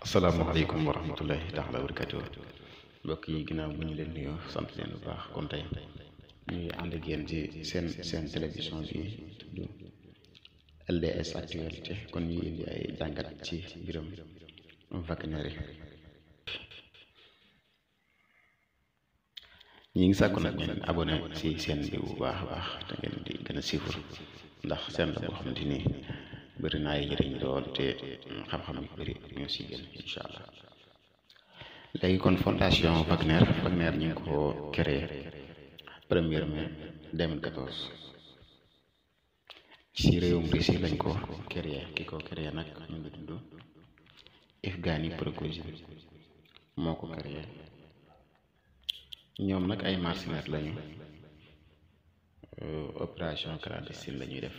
asalaamaaleykum wa rahmatullahi taala wa barakatuh mbokk yi ginnaaw bu ñu leen nuyoo sant leen bu baax kon tey ñuy ànd ak yéen ci seen télévision bi tudd LDS actualité kon ñuy indi ay jàngat ci mbiram Wagner yi ñi ngi sàkku nag ngeen abonné ci seen bi bu baax a baax te ngeen di gën a siifur ndax seen la boo xamante ni bëri naa ay njëriñ lool te xam-xam yu bëri ñoo si gën incha allah. léegi kon fondation Wagner ñu ngi ko créé 1er mai 2014 si réewum Russie lañ ko créé ki ko créé nag ñu ngi tudd Evgeny Prigojine moo ko créé ñoom nag ay mercenaires lañu opération clandestine la ñuy def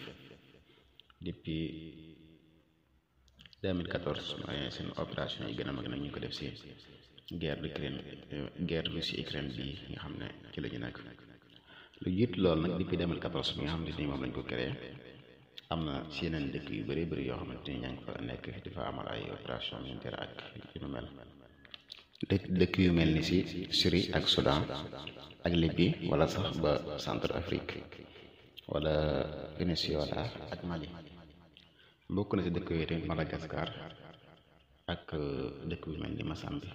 depuis 2014 mooy seen opération yi gën a mag nag ñu ko def si guerre Russie-Ukraine bi nga xam ne ci la ñu nekk lu jiitu loolu nag depuis 2014 bi nga xam ne nii moom lañ ko créé am na si yeneen dëkk yu bëri yoo xamante ni ñaa ngi fa nekk di fa amal ay opération militaire ak yu mel dëkk yu mel ni si Syrie ak Soudan ak Libye wala sax ba Centre Afrique wala Venezuela ak Mali bokk na si dëkk yooyu tamit Madagascar ak dëkk yu mel ni Mozambique.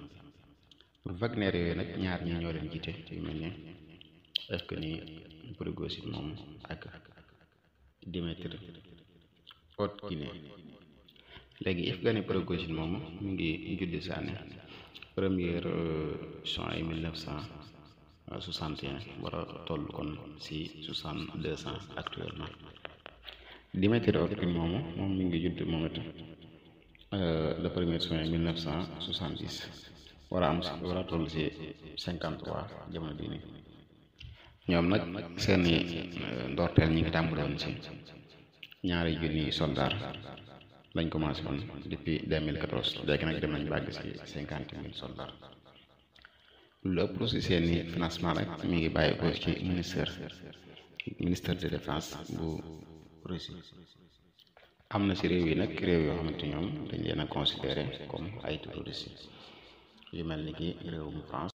Wagner yooyu nag ñaar ñi ñoo leen jiite yu mel ni Evgeny Prigojine moom ak Dmitry Otkin. léegi Evgeny Prigojine moom mu ngi juddi saane 1er juin 1961 war a toll kon si 62 ans actuellement. Dmitry Otkin moom mi ngi judd moom it le 1er juin 1970 war a toll si 53 jamono bii nii. ñoom nag seeni ndorteel ñi ngi tàmbaloon si 2,000 soldat lañ commencé woon depuis 2014 léegi nag dem nañ bàgg si 50,000 soldats. lu ëpp si seeni financement rek mi ngi bàyyi ko ci ministère de défense bu Russie. am na si réew yi nag réew yoo xamante ñoom dañ leen a considéré comme ay terroristes yu mel ni ki réewum France